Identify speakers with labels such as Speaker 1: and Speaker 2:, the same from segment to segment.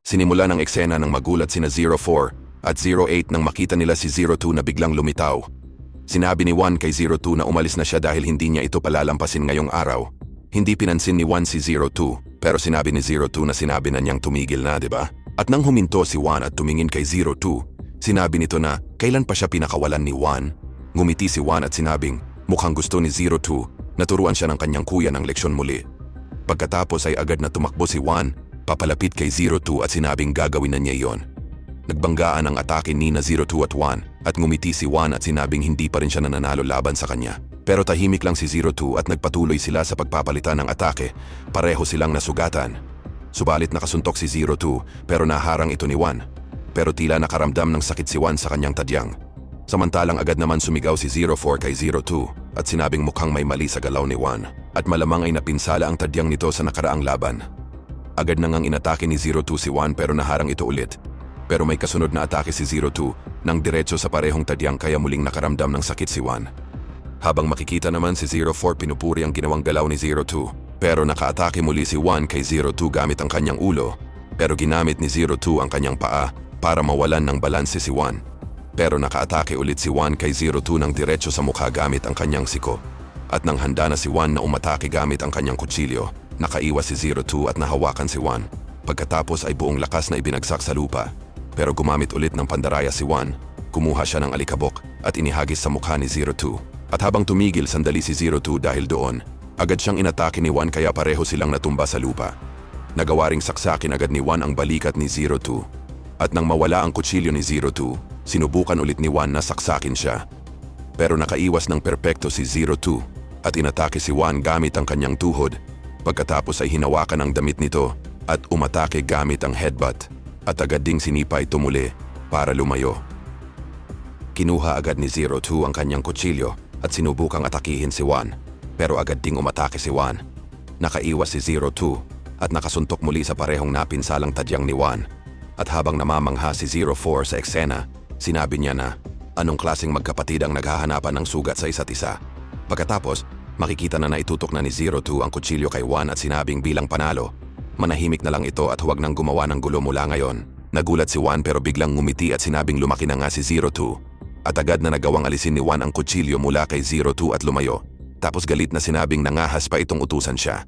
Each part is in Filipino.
Speaker 1: Sinimula ng eksena nang magulat sina 04 at 08 nang makita nila si 02 na biglang lumitaw. Sinabi ni 1 kay 02 na umalis na siya dahil hindi niya ito palalampasin ngayong araw. Hindi pinansin ni 1 si 02 pero sinabi ni 02 na sinabi na niyang tumigil na, di ba? At nang huminto si 1 at tumingin kay 02, sinabi nito na kailan pa siya pinakawalan ni 1. Ngumiti si 1 at sinabing mukhang gusto ni 02 na turuan siya ng kanyang kuya ng leksyon muli. Pagkatapos ay agad na tumakbo si 1, papalapit kay 02 at sinabing gagawin na niya iyon. Nagbanggaan ang atake ni na 02 at 1 at ngumiti si 1 at sinabing hindi pa rin siya nananalo laban sa kanya. Pero tahimik lang si 02 at nagpatuloy sila sa pagpapalitan ng atake, pareho silang nasugatan. Subalit nakasuntok si 02 pero naharang ito ni 1. Pero tila nakaramdam ng sakit si 1 sa kanyang tadyang. Samantalang agad naman sumigaw si 04 kay 02 at sinabing mukhang may mali sa galaw ni 1 at malamang ay napinsala ang tadyang nito sa nakaraang laban. Agad na ngang inatake ni 02 si 1 pero naharang ito ulit. Pero may kasunod na atake si 02 nang diretso sa parehong tadyang kaya muling nakaramdam ng sakit si 1. Habang makikita naman si 04 pinupuri ang ginawang galaw ni 02 pero nakaatake muli si 1 kay 02 gamit ang kanyang ulo pero ginamit ni 02 ang kanyang paa para mawalan ng balanse si 1. Pero nakaatake ulit si 1 kay 02 ng diretso sa mukha gamit ang kanyang siko. At nang handa na si 1 na umatake gamit ang kanyang kutsilyo, nakaiwas si 02 at nahawakan si 1. Pagkatapos ay buong lakas na ibinagsak sa lupa. Pero gumamit ulit ng pandaraya si 1, kumuha siya ng alikabok at inihagis sa mukha ni 02. At habang tumigil sandali si 02 dahil doon, agad siyang inatake ni 1 kaya pareho silang natumba sa lupa. Nagawa ring saksakin agad ni 1 ang balikat ni 02. At nang mawala ang kutsilyo ni 02, sinubukan ulit ni 1 na saksakin siya. Pero nakaiwas ng perpekto si 02 at inatake si 1 gamit ang kanyang tuhod. Pagkatapos ay hinawakan ang damit nito at umatake gamit ang headbutt at agad ding sinipa ito muli para lumayo. Kinuha agad ni 02 ang kanyang kutsilyo at sinubukang atakihin si 1 pero agad ding umatake si 1. Nakaiwas si 02 at nakasuntok muli sa parehong napinsalang tadyang ni 1. At habang namamangha si 04 sa eksena, sinabi niya na anong klaseng magkapatid ang naghahanapan ng sugat sa isa't isa. Pagkatapos, makikita na naitutok na ni 02 ang kutsilyo kay 1 at sinabing bilang panalo, manahimik na lang ito at huwag nang gumawa ng gulo mula ngayon. Nagulat si 1 pero biglang ngumiti at sinabing lumaki na nga si 02. At agad na nagawang alisin ni 1 ang kutsilyo mula kay 02 at lumayo. Tapos galit na sinabing nangahas pa itong utusan siya.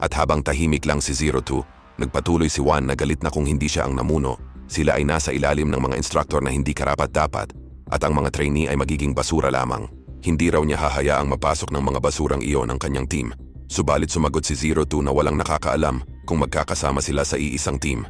Speaker 1: At habang tahimik lang si 02, nagpatuloy si 1 na galit na kung hindi siya ang namuno. Sila ay nasa ilalim ng mga instructor na hindi karapat-dapat at ang mga trainee ay magiging basura lamang. Hindi raw niya hahayaang mapasok ng mga basurang iyon ang kanyang team. Subalit sumagot si 02 na walang nakakaalam kung magkakasama sila sa iisang team.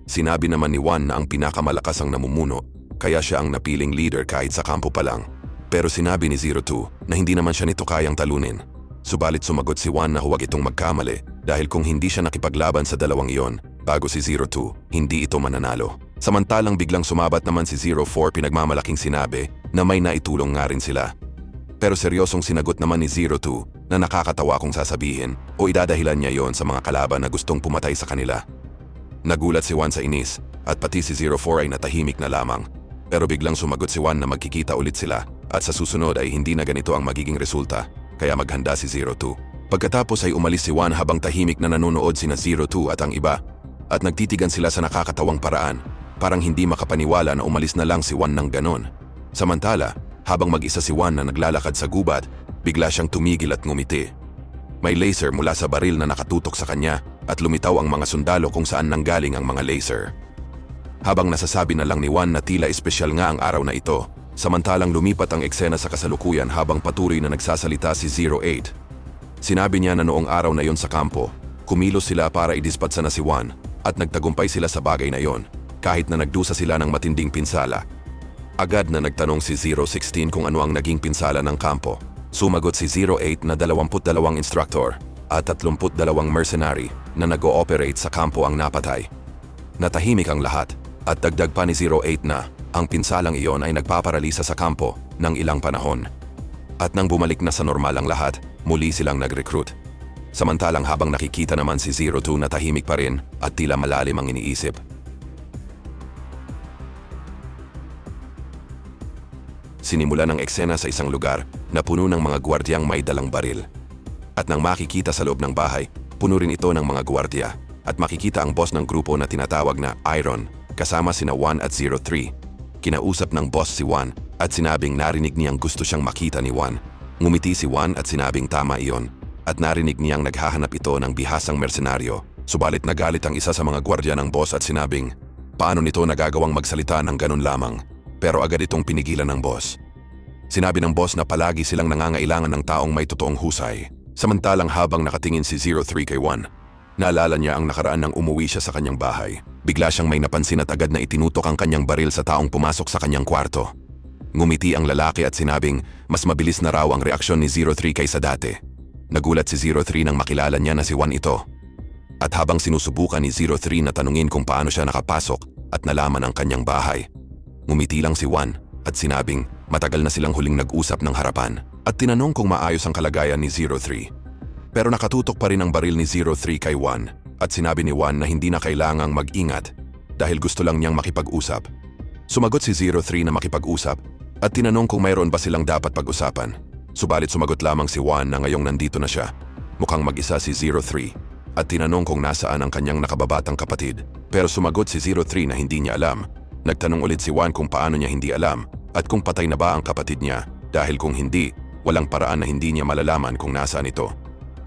Speaker 1: Sinabi naman ni 1 na ang pinakamalakas ang namumuno kaya siya ang napiling leader kahit sa kampo pa lang. Pero sinabi ni 02 na hindi naman siya nito kayang talunin. Subalit sumagot si 1 na huwag itong magkamali dahil kung hindi siya nakipaglaban sa dalawang iyon bago si 02, hindi ito mananalo. Samantalang biglang sumabat naman si 04 pinagmamalaking sinabi na may naitulong nga rin sila. Pero seryosong sinagot naman ni 02 na nakakatawa kung sasabihin o idadahilan niya yon sa mga kalaban na gustong pumatay sa kanila. Nagulat si 1 sa inis at pati si 04 ay natahimik na lamang. Pero biglang sumagot si 1 na magkikita ulit sila at sa susunod ay hindi na ganito ang magiging resulta kaya maghanda si 02. Pagkatapos ay umalis si 1 habang tahimik na nanonood sina 02 at ang iba at nagtitigan sila sa nakakatawang paraan. Parang hindi makapaniwala na umalis na lang si 1 ng ganon. Samantala, habang mag-isa si 1 na naglalakad sa gubat, bigla siyang tumigil at ngumiti. May laser mula sa baril na nakatutok sa kanya at lumitaw ang mga sundalo kung saan nanggaling ang mga laser. Habang nasasabi na lang ni 1 na tila espesyal nga ang araw na ito, samantalang lumipat ang eksena sa kasalukuyan habang patuloy na nagsasalita si 08. Sinabi niya na noong araw na yon sa kampo, kumilos sila para idispatsa na si 1 at nagtagumpay sila sa bagay na yon kahit na nagdusa sila ng matinding pinsala. Agad na nagtanong si 016 kung ano ang naging pinsala ng kampo. Sumagot si 08 na 22 instructor at 32 mercenary na nag-ooperate sa kampo ang napatay. Natahimik ang lahat at dagdag pa ni 08 na ang pinsalang iyon ay nagpaparalisa sa kampo ng ilang panahon. At nang bumalik na sa normal ang lahat, muli silang nag-recruit. Samantalang habang nakikita naman si 02 na tahimik pa rin at tila malalim ang iniisip. Sinimula ng eksena sa isang lugar na puno ng mga gwardyang may dalang baril. At nang makikita sa loob ng bahay, puno rin ito ng mga gwardya. at makikita ang boss ng grupo na tinatawag na Iron kasama sina 1 at 03. Kinausap ng boss si 1 at sinabing narinig niyang gusto siyang makita ni 1. Ngumiti si 1 at sinabing tama iyon at narinig niyang naghahanap ito ng bihasang mersenaryo. Subalit nagalit ang isa sa mga gwardya ng boss at sinabing, paano nito nagagawang magsalita ng ganun lamang? Pero agad itong pinigilan ng boss. Sinabi ng boss na palagi silang nangangailangan ng taong may totoong husay. Samantalang habang nakatingin si 03 kay 1, naalala niya ang nakaraan nang umuwi siya sa kanyang bahay. Bigla siyang may napansin at agad na itinutok ang kanyang baril sa taong pumasok sa kanyang kwarto. Ngumiti ang lalaki at sinabing mas mabilis na raw ang reaksyon ni 03 kaysa dati. Nagulat si 03 nang makilala niya na si 1 ito. At habang sinusubukan ni 03 na tanungin kung paano siya nakapasok at nalaman ang kanyang bahay, ngumiti lang si 1 at sinabing matagal na silang huling nag-usap ng harapan at tinanong kung maayos ang kalagayan ni 03. Pero nakatutok pa rin ang baril ni 03 kay 1 at sinabi ni 1 na hindi na kailangang mag-ingat dahil gusto lang niyang makipag-usap. Sumagot si 03 na makipag-usap at tinanong kung mayroon ba silang dapat pag-usapan. Subalit sumagot lamang si 1 na ngayong nandito na siya. Mukhang mag-isa si 03 at tinanong kung nasaan ang kanyang nakababatang kapatid. Pero sumagot si 03 na hindi niya alam. Nagtanong ulit si 1 kung paano niya hindi alam at kung patay na ba ang kapatid niya dahil kung hindi, walang paraan na hindi niya malalaman kung nasaan ito.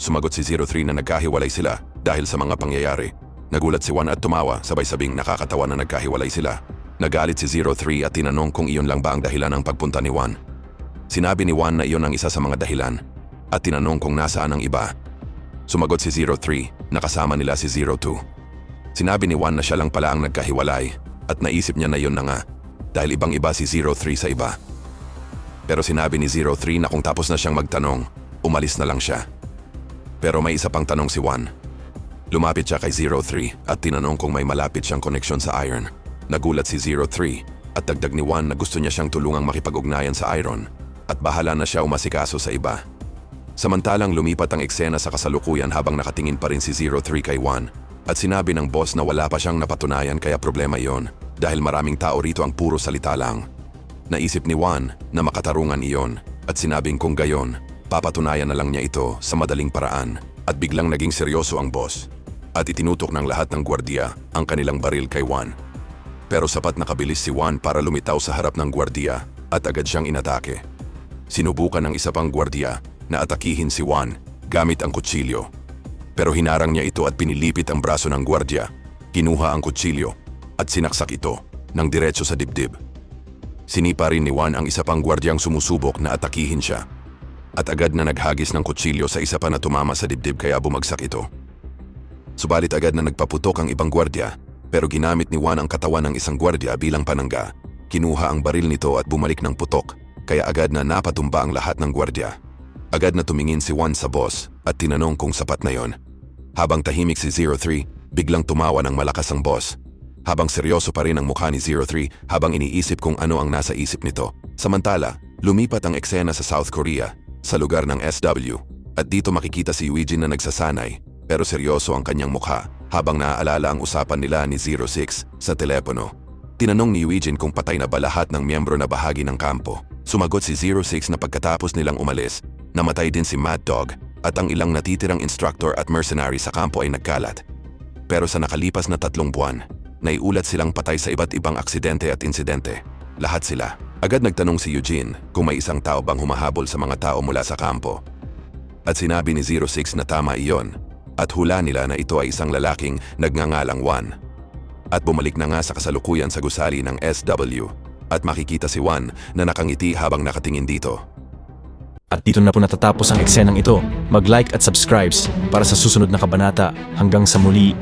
Speaker 1: Sumagot si 03 na nagkahiwalay sila dahil sa mga pangyayari. Nagulat si 1 at tumawa sabay sabing nakakatawa na nagkahiwalay sila. Nagalit si 03 at tinanong kung iyon lang ba ang dahilan ng pagpunta ni 1. Sinabi ni 1 na iyon ang isa sa mga dahilan at tinanong kung nasaan ang iba. Sumagot si 03 na kasama nila si 02. Sinabi ni 1 na siya lang pala ang nagkahiwalay at naisip niya na iyon na nga dahil ibang iba si 03 sa iba. Pero sinabi ni 03 na kung tapos na siyang magtanong, umalis na lang siya. Pero may isa pang tanong si 1. Lumapit siya kay 03 at tinanong kung may malapit siyang koneksyon sa Iron. Nagulat si 03 at dagdag ni 1 na gusto niya siyang tulungang makipag-ugnayan sa Iron at bahala na siya umasikaso sa iba. Samantalang lumipat ang eksena sa kasalukuyan habang nakatingin pa rin si 03 kay 1 at sinabi ng boss na wala pa siyang napatunayan kaya problema iyon dahil maraming tao rito ang puro salita lang. Naisip ni 1 na makatarungan iyon at sinabing kung gayon, papatunayan na lang niya ito sa madaling paraan at biglang naging seryoso ang boss at itinutok ng lahat ng gwardiya ang kanilang baril kay 1. Pero sapat nakabilis si 1 para lumitaw sa harap ng gwardiya at agad siyang inatake. Sinubukan ng isa pang gwardiya na atakihin si 1 gamit ang kutsilyo. Pero hinarang niya ito at pinilipit ang braso ng gwardiya, kinuha ang kutsilyo at sinaksak ito ng diretso sa dibdib. Sinipa rin ni 1 ang isa pang gwardyang sumusubok na atakihin siya at agad na naghagis ng kutsilyo sa isa pa na tumama sa dibdib kaya bumagsak ito. Subalit agad na nagpaputok ang ibang gwardya pero ginamit ni 1 ang katawan ng isang gwardya bilang panangga. Kinuha ang baril nito at bumalik ng putok kaya agad na napatumba ang lahat ng gwardya. Agad na tumingin si 1 sa boss at tinanong kung sapat na yon. Habang tahimik si 03, biglang tumawa ng malakas ang boss. Habang seryoso pa rin ang mukha ni 03 habang iniisip kung ano ang nasa isip nito. Samantala, lumipat ang eksena sa South Korea, sa lugar ng SW. At dito makikita si Eugene na nagsasanay, pero seryoso ang kanyang mukha habang naaalala ang usapan nila ni 06 sa telepono. Tinanong ni Eugene kung patay na ba lahat ng miyembro na bahagi ng kampo. Sumagot si 06 na pagkatapos nilang umalis, namatay din si Mad Dog at ang ilang natitirang instructor at mercenary sa kampo ay nagkalat. Pero sa nakalipas na 3 buwan, naiulat silang patay sa iba't ibang aksidente at insidente. Lahat sila. Agad nagtanong si Eugene kung may isang tao bang humahabol sa mga tao mula sa kampo. At sinabi ni 06 na tama iyon at hula nila na ito ay isang lalaking nagngangalang 1. At bumalik na nga sa kasalukuyan sa gusali ng SW at makikita si 1 na nakangiti habang nakatingin dito.
Speaker 2: At dito na po natatapos ang eksenang ito. Mag-like at subscribe para sa susunod na kabanata. Hanggang sa muli.